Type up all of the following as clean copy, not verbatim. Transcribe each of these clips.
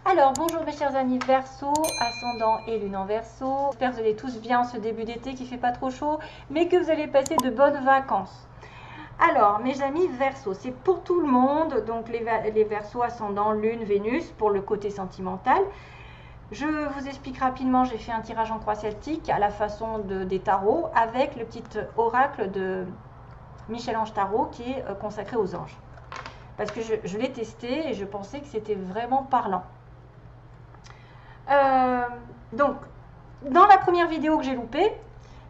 Alors, bonjour mes chers amis Verseau, ascendant et lune en Verseau. J'espère que vous allez tous bien ce début d'été qui fait pas trop chaud, mais que vous allez passer de bonnes vacances. Alors, mes amis Verseau, c'est pour tout le monde, donc les Verseaux, ascendant, lune, Vénus, pour le côté sentimental. Je vous explique rapidement, j'ai fait un tirage en croix celtique à la façon des tarots, avec le petit oracle de Michel-Ange Tarot qui est consacré aux anges. Parce que je l'ai testé et je pensais que c'était vraiment parlant. Donc, dans la première vidéo que j'ai loupée,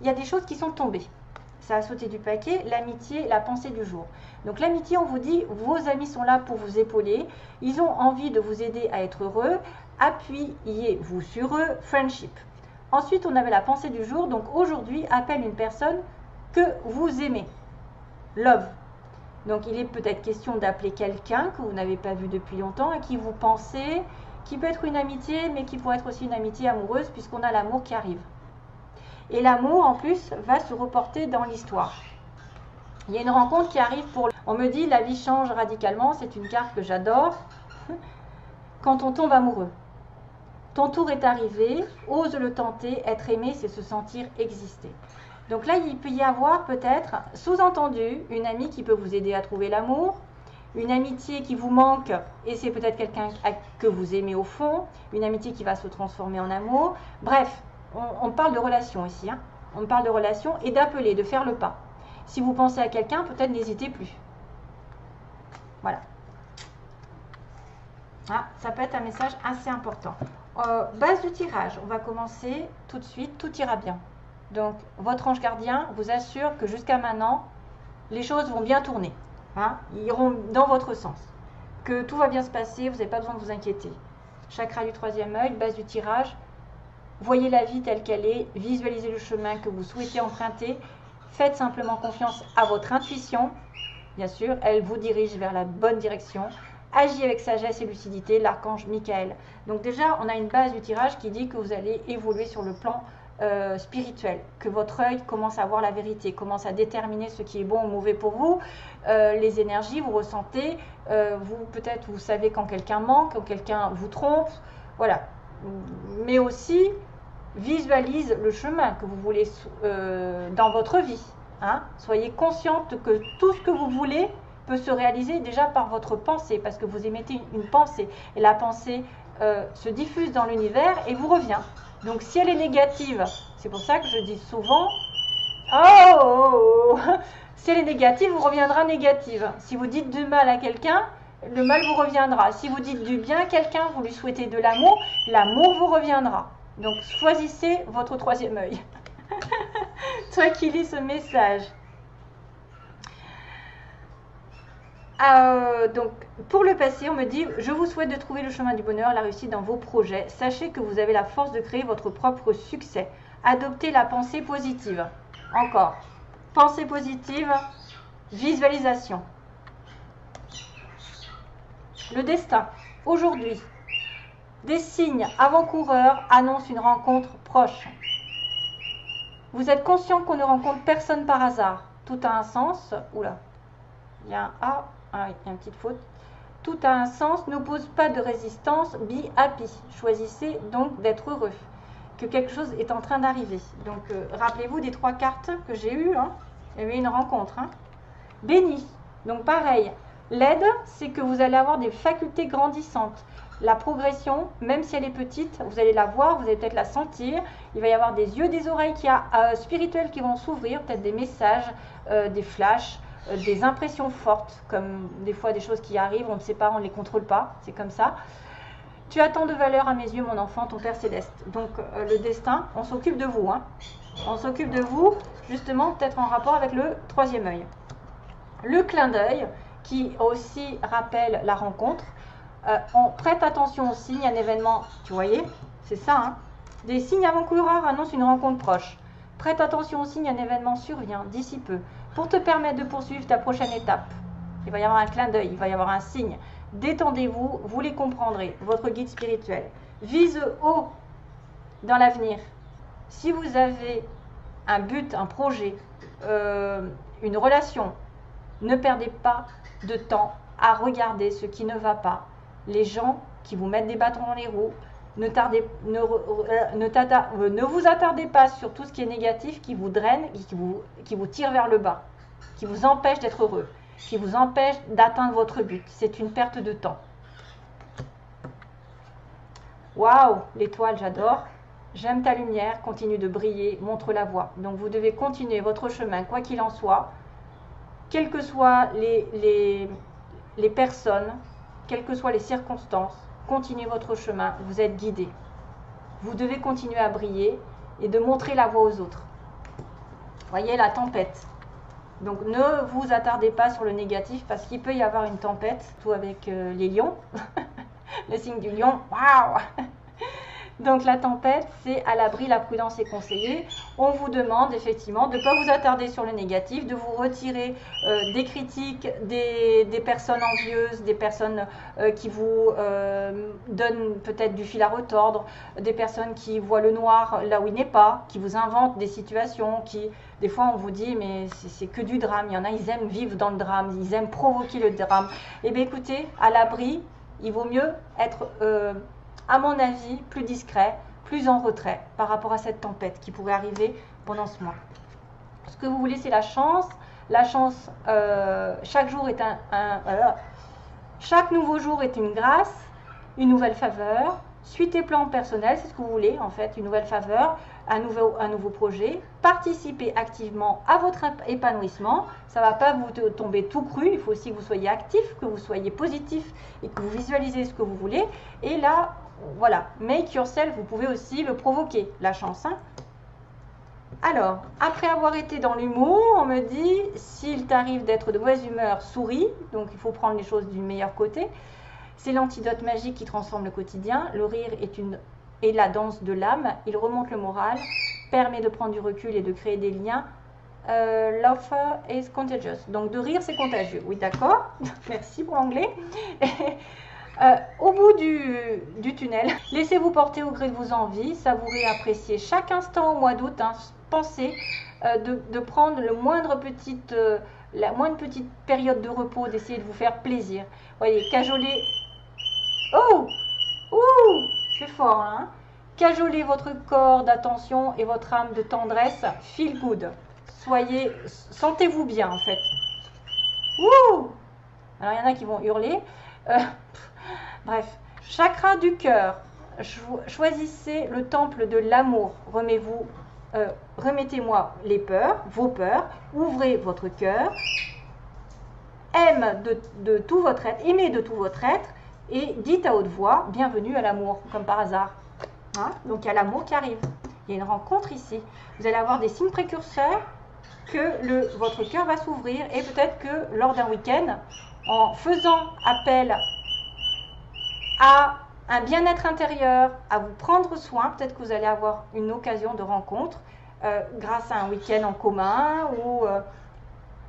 il y a des choses qui sont tombées. Ça a sauté du paquet, l'amitié, la pensée du jour. Donc l'amitié, on vous dit, vos amis sont là pour vous épauler, ils ont envie de vous aider à être heureux, appuyez-vous sur eux, friendship. Ensuite, on avait la pensée du jour, donc aujourd'hui, appelle une personne que vous aimez, love. Donc il est peut-être question d'appeler quelqu'un que vous n'avez pas vu depuis longtemps, à qui vous pensez, qui peut être une amitié, mais qui pourrait être aussi une amitié amoureuse, puisqu'on a l'amour qui arrive. Et l'amour, en plus, va se reporter dans l'histoire. Il y a une rencontre qui arrive pour... On me dit, la vie change radicalement, c'est une carte que j'adore. Quand on tombe amoureux. Ton tour est arrivé, ose le tenter, être aimé, c'est se sentir exister. Donc là, il peut y avoir peut-être, sous-entendu, une amie qui peut vous aider à trouver l'amour, une amitié qui vous manque, et c'est peut-être quelqu'un que vous aimez au fond, une amitié qui va se transformer en amour. Bref, on parle de relation ici, hein. On parle de relation et d'appeler, de faire le pas. Si vous pensez à quelqu'un, peut-être n'hésitez plus. Voilà. Ah, ça peut être un message assez important. Base du tirage, on va commencer tout de suite, tout ira bien. Donc, votre ange gardien vous assure que jusqu'à maintenant, les choses vont bien tourner. Hein, ils iront dans votre sens. Que tout va bien se passer, vous n'avez pas besoin de vous inquiéter. Chakra du troisième œil, base du tirage. Voyez la vie telle qu'elle est, visualisez le chemin que vous souhaitez emprunter. Faites simplement confiance à votre intuition. Bien sûr, elle vous dirige vers la bonne direction. Agis avec sagesse et lucidité, l'archange Michael. Donc déjà, on a une base du tirage qui dit que vous allez évoluer sur le plan spirituel, que votre œil commence à voir la vérité, commence à déterminer ce qui est bon ou mauvais pour vous, les énergies, vous ressentez, peut-être vous savez quand quelqu'un manque, quand quelqu'un vous trompe, voilà. Mais aussi, visualise le chemin que vous voulez dans votre vie. Hein. Soyez consciente que tout ce que vous voulez peut se réaliser déjà par votre pensée, parce que vous émettez une pensée, et la pensée se diffuse dans l'univers et vous revient. Donc si elle est négative, c'est pour ça que je dis souvent, si elle est négative, vous reviendra négative. Si vous dites du mal à quelqu'un, le mal vous reviendra. Si vous dites du bien à quelqu'un, vous lui souhaitez de l'amour, l'amour vous reviendra. Donc choisissez votre troisième œil. Toi qui lis ce message. Donc, pour le passé, on me dit « Je vous souhaite de trouver le chemin du bonheur, la réussite dans vos projets. Sachez que vous avez la force de créer votre propre succès. Adoptez la pensée positive. » Encore. Pensée positive, visualisation. Le destin. Aujourd'hui, des signes avant-coureurs annoncent une rencontre proche. Vous êtes conscient qu'on ne rencontre personne par hasard. Tout a un sens. Oula, il y a un A. Ah, il y a une petite faute. Tout a un sens, n'oppose pas de résistance, be happy. Choisissez donc d'être heureux, que quelque chose est en train d'arriver. Donc, rappelez-vous des 3 cartes que j'ai eues. Hein. Il y avait une rencontre. Hein. Béni. Donc, pareil. L'aide, c'est que vous allez avoir des facultés grandissantes. La progression, même si elle est petite, vous allez la voir, vous allez peut-être la sentir. Il va y avoir des yeux, des oreilles spirituelles qui vont s'ouvrir, peut-être des messages, des flashs. Des impressions fortes, comme des fois des choses qui arrivent, on ne sait pas, on ne les contrôle pas, c'est comme ça. Tu as tant de valeur à mes yeux, mon enfant, ton Père Céleste. Donc le destin, on s'occupe de vous. Hein. On s'occupe de vous, justement, peut-être en rapport avec le troisième œil. Le clin d'œil, qui aussi rappelle la rencontre. On prête attention aux signes, un événement, tu voyez, c'est ça. Hein. Des signes avant-coureurs annoncent une rencontre proche. Prête attention aux signes, un événement survient d'ici peu. Pour te permettre de poursuivre ta prochaine étape, il va y avoir un clin d'œil, il va y avoir un signe. Détendez-vous, vous les comprendrez, votre guide spirituel. Vise haut dans l'avenir. Si vous avez un but, un projet, une relation, ne perdez pas de temps à regarder ce qui ne va pas, les gens qui vous mettent des bâtons dans les roues. Ne vous attardez pas sur tout ce qui est négatif, qui vous draine, qui vous tire vers le bas, qui vous empêche d'être heureux, qui vous empêche d'atteindre votre but. C'est une perte de temps. Waouh, l'étoile, j'adore. J'aime ta lumière, continue de briller, montre la voie. Donc vous devez continuer votre chemin, quoi qu'il en soit, quelles que soient les personnes, quelles que soient les circonstances, continuez votre chemin, vous êtes guidé. Vous devez continuer à briller et de montrer la voie aux autres. Voyez la tempête. Donc ne vous attardez pas sur le négatif parce qu'il peut y avoir une tempête, surtout avec les lions. Le signe du lion, waouh! Donc la tempête, c'est à l'abri, la prudence est conseillée. On vous demande effectivement de ne pas vous attarder sur le négatif, de vous retirer des critiques, des personnes envieuses, des personnes qui vous donnent peut-être du fil à retordre, des personnes qui voient le noir là où il n'est pas, qui vous inventent des situations, qui des fois on vous dit mais c'est que du drame. Il y en a, ils aiment vivre dans le drame, ils aiment provoquer le drame. Eh bien écoutez, à l'abri, il vaut mieux être... à mon avis, plus discret, plus en retrait par rapport à cette tempête qui pourrait arriver pendant ce mois. Ce que vous voulez, c'est la chance. La chance, chaque jour est chaque nouveau jour est une grâce, une nouvelle faveur. Suivez tes plans personnels, c'est ce que vous voulez en fait, une nouvelle faveur, un nouveau projet. Participez activement à votre épanouissement. Ça ne va pas vous tomber tout cru, il faut aussi que vous soyez actif, que vous soyez positif et que vous visualisez ce que vous voulez. Et là, voilà, make yourself, vous pouvez aussi le provoquer, la chance. Hein. Alors, après avoir été dans l'humour, on me dit, s'il t'arrive d'être de mauvaise humeur, souris. Donc, il faut prendre les choses du meilleur côté. C'est l'antidote magique qui transforme le quotidien. Le rire est la danse de l'âme. Il remonte le moral, permet de prendre du recul et de créer des liens. Laughter is contagious. Donc, de rire, c'est contagieux. Oui, d'accord. Merci pour l'anglais. Au bout du tunnel, laissez-vous porter au gré de vos envies, savourez, appréciez chaque instant au mois d'août. Hein, pensez de prendre la moindre petite période de repos, d'essayer de vous faire plaisir. Voyez, cajoler. Oh, ouh, c'est fort, hein. Cajolez votre corps d'attention et votre âme de tendresse. Feel good. Sentez-vous bien en fait. Ouh. Alors il y en a qui vont hurler. Bref, chakra du cœur. Choisissez le temple de l'amour. Remettez-moi les peurs, vos peurs. Ouvrez votre cœur. Aimez de tout votre être et dites à haute voix, bienvenue à l'amour, comme par hasard. Hein? Donc il y a l'amour qui arrive. Il y a une rencontre ici. Vous allez avoir des signes précurseurs que votre cœur va s'ouvrir et peut-être que lors d'un week-end, en faisant appel à un bien-être intérieur, à vous prendre soin, peut-être que vous allez avoir une occasion de rencontre grâce à un week-end en commun ou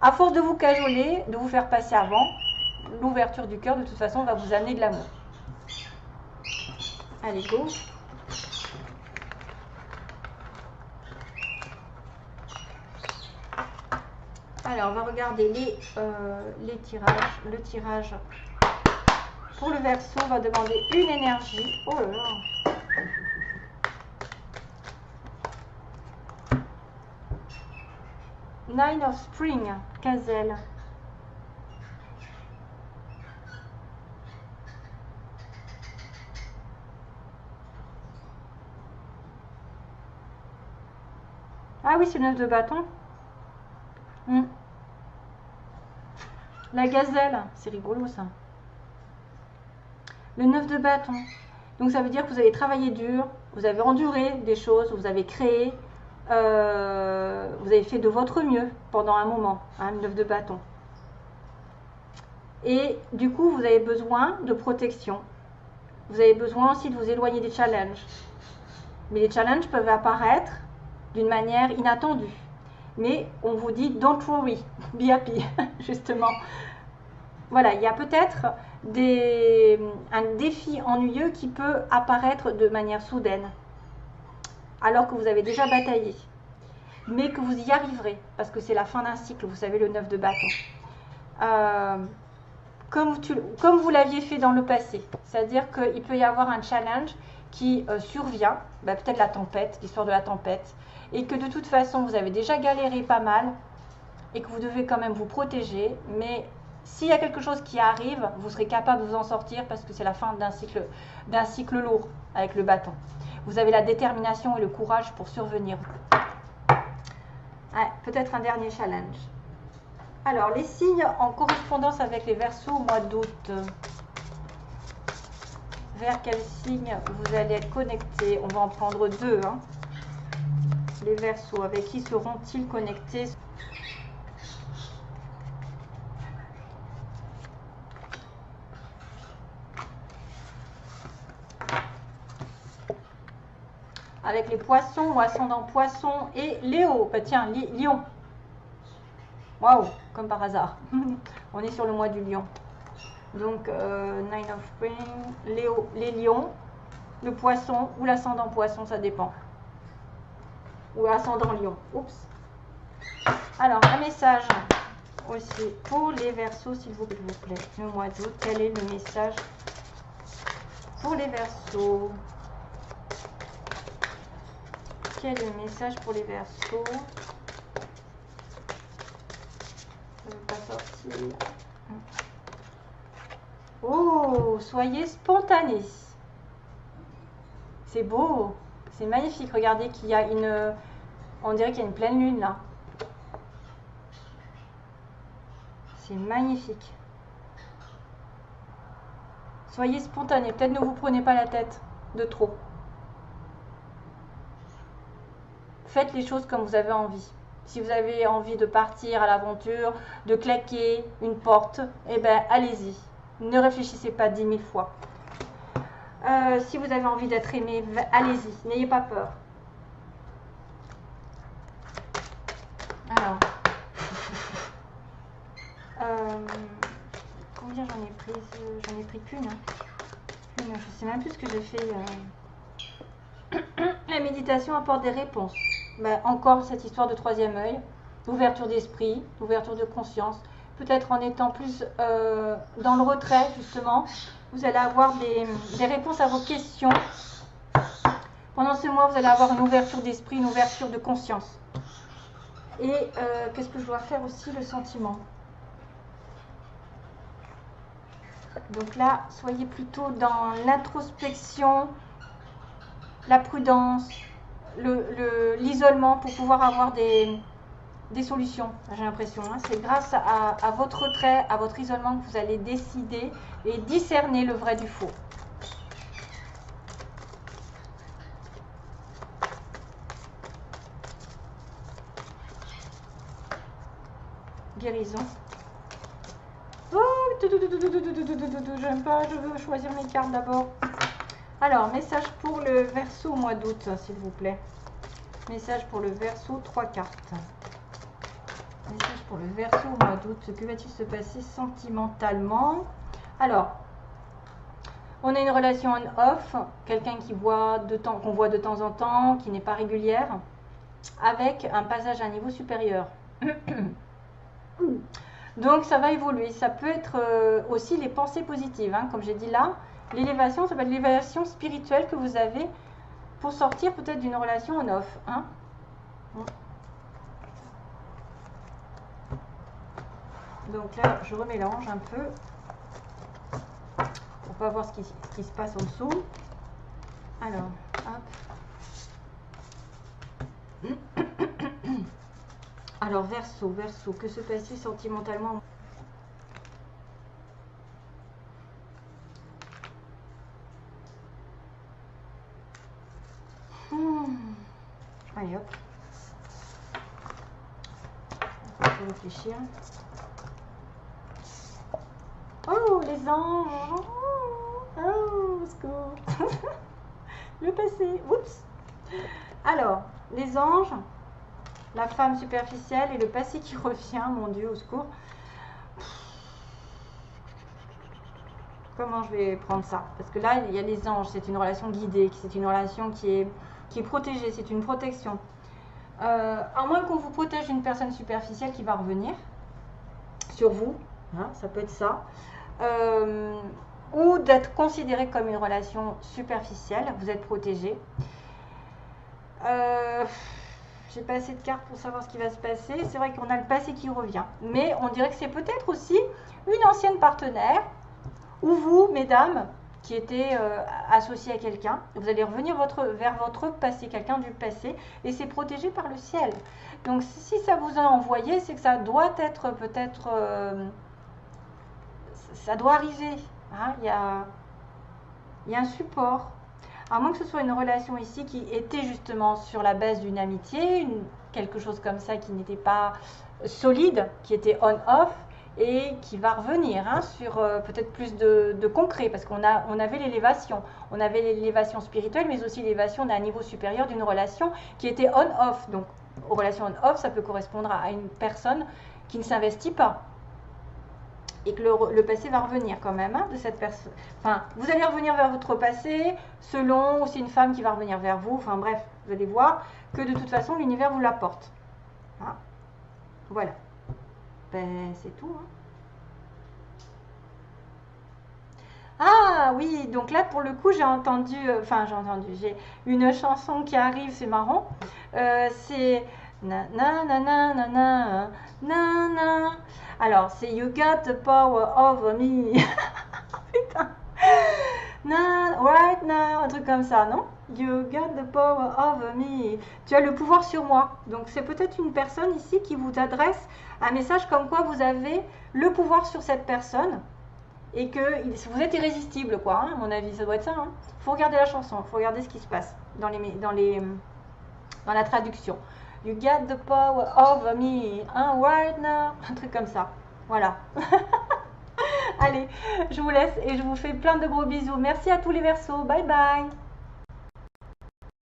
à force de vous cajoler, de vous faire passer avant, l'ouverture du cœur de toute façon va vous amener de l'amour. Allez, go. Alors, on va regarder les tirages. Le tirage pour le Verseau va demander une énergie. Oh là là. Nine of Spring, Gazelle. Ah oui, c'est le 9 de bâton. La gazelle, c'est rigolo ça. Le 9 de bâton. Donc ça veut dire que vous avez travaillé dur, vous avez enduré des choses, vous avez créé, vous avez fait de votre mieux pendant un moment, hein, le 9 de bâton. Et du coup, vous avez besoin de protection. Vous avez besoin aussi de vous éloigner des challenges. Mais les challenges peuvent apparaître d'une manière inattendue. Mais on vous dit don't worry, be happy, justement. Voilà, il y a peut-être un défi ennuyeux qui peut apparaître de manière soudaine, alors que vous avez déjà bataillé. Mais que vous y arriverez, parce que c'est la fin d'un cycle, vous savez, le 9 de bâton. comme vous l'aviez fait dans le passé. C'est-à-dire qu'il peut y avoir un challenge qui survient, peut-être la tempête, l'histoire de la tempête, et que de toute façon vous avez déjà galéré pas mal et que vous devez quand même vous protéger, mais s'il y a quelque chose qui arrive, vous serez capable de vous en sortir parce que c'est la fin d'un cycle lourd avec le bâton. Vous avez la détermination et le courage pour survenir. Ouais, peut-être un dernier challenge. Alors, les signes en correspondance avec les Verseaux au mois d'août. Vers quel signe vous allez être connecté? On va en prendre deux. Hein. Les Verseaux, avec qui seront-ils connectés? Avec les Poissons ou ascendant Poissons et Léo. Bah, tiens, Lion. Waouh, comme par hasard. On est sur le mois du lion. Donc, Nine of Spring, Léo, les lions, le poisson ou l'ascendant poisson, ça dépend. Ou ascendant lion. Oups. Alors, un message aussi pour les Verseaux, s'il vous plaît. Le mois d'août, quel est le message pour les Verseaux? Quel est le message pour les Verseaux? Je ne veux pas sortir. Oh, soyez spontanés. C'est beau, c'est magnifique. Regardez qu'il y a une... On dirait qu'il y a une pleine lune là. C'est magnifique. Soyez spontanés. Peut-être ne vous prenez pas la tête de trop. Faites les choses comme vous avez envie. Si vous avez envie de partir à l'aventure, de claquer une porte, eh bien, allez-y. Ne réfléchissez pas 10 000 fois. Si vous avez envie d'être aimé, allez-y. N'ayez pas peur. Alors, combien j'en ai pris? J'en ai pris qu'une. Hein. Je ne sais même plus ce que j'ai fait. La méditation apporte des réponses. Encore cette histoire de troisième œil, d'ouverture d'esprit, d'ouverture de conscience. Peut-être en étant plus dans le retrait, justement, vous allez avoir des réponses à vos questions. Pendant ce mois, vous allez avoir une ouverture d'esprit, une ouverture de conscience. Et qu'est-ce que je dois faire aussi? Le sentiment. Donc là, soyez plutôt dans l'introspection, la prudence, l'isolement pour pouvoir avoir des solutions, j'ai l'impression. Hein. C'est grâce à votre retrait, à votre isolement que vous allez décider et discerner le vrai du faux. Guérison. Oh, j'aime pas, je veux choisir mes cartes d'abord. Alors, message pour le Verseau au mois d'août, s'il vous plaît. Message pour le Verseau, 3 cartes. Message pour le Verseau au mois d'août. Que va-t-il se passer sentimentalement? Alors, on a une relation on-off, quelqu'un qu'on voit de temps en temps, qui n'est pas régulière, avec un passage à un niveau supérieur. Donc, ça va évoluer. Ça peut être aussi les pensées positives, hein, comme j'ai dit là. L'élévation, ça va être l'élévation spirituelle que vous avez pour sortir peut-être d'une relation en off. Hein. Donc là, je remélange un peu pour pas voir ce qui se passe en dessous. Alors, hop. Alors, Verseau, que se passe-t-il sentimentalement? Allez hop. On va réfléchir. Oh, les anges. Oh, au secours. Le passé. Oups. Alors, les anges, la femme superficielle et le passé qui revient. Mon Dieu, au secours. Comment je vais prendre ça? Parce que là, il y a les anges. C'est une relation guidée. C'est une relation qui est protégée. C'est une protection. À moins qu'on vous protège d'une personne superficielle qui va revenir sur vous. Hein, ça peut être ça. ou d'être considéré comme une relation superficielle. Vous êtes protégé. J'ai pas assez de cartes pour savoir ce qui va se passer. C'est vrai qu'on a le passé qui revient. Mais on dirait que c'est peut-être aussi une ancienne partenaire, ou vous, mesdames, qui étaient associées à quelqu'un. Vous allez revenir vers votre passé, quelqu'un du passé, et c'est protégé par le ciel. Donc si ça vous a envoyé, c'est que ça doit être peut-être... ça doit arriver. Hein, il y a un support. À moins que ce soit une relation ici qui était justement sur la base d'une amitié, quelque chose comme ça qui n'était pas solide, qui était on-off et qui va revenir hein, sur peut-être plus de concret parce qu'on avait l'élévation. On avait l'élévation spirituelle mais aussi l'élévation d'un niveau supérieur d'une relation qui était on-off. Donc, aux relations on-off, ça peut correspondre à une personne qui ne s'investit pas. Et que le passé va revenir quand même hein, de cette personne. Enfin, vous allez revenir vers votre passé, selon, ou c'est une femme qui va revenir vers vous. Enfin bref, vous allez voir que de toute façon, l'univers vous l'apporte. Hein, voilà. Ben, c'est tout. Hein. Ah oui, donc là, pour le coup, j'ai entendu, j'ai une chanson qui arrive, c'est marrant. C'est... Na na na na na na na na. Alors, c'est You got the power over me. Putain. Na, right now, un truc comme ça, non? You got the power over me. Tu as le pouvoir sur moi. Donc, c'est peut-être une personne ici qui vous adresse un message comme quoi vous avez le pouvoir sur cette personne et que vous êtes irrésistible, quoi. Hein, à mon avis, ça doit être ça. Hein. Faut regarder la chanson, faut regarder ce qui se passe dans la traduction. You got the power over me, hein, right now. Un truc comme ça. Voilà. Allez, je vous laisse et je vous fais plein de gros bisous. Merci à tous les Verseaux. Bye bye.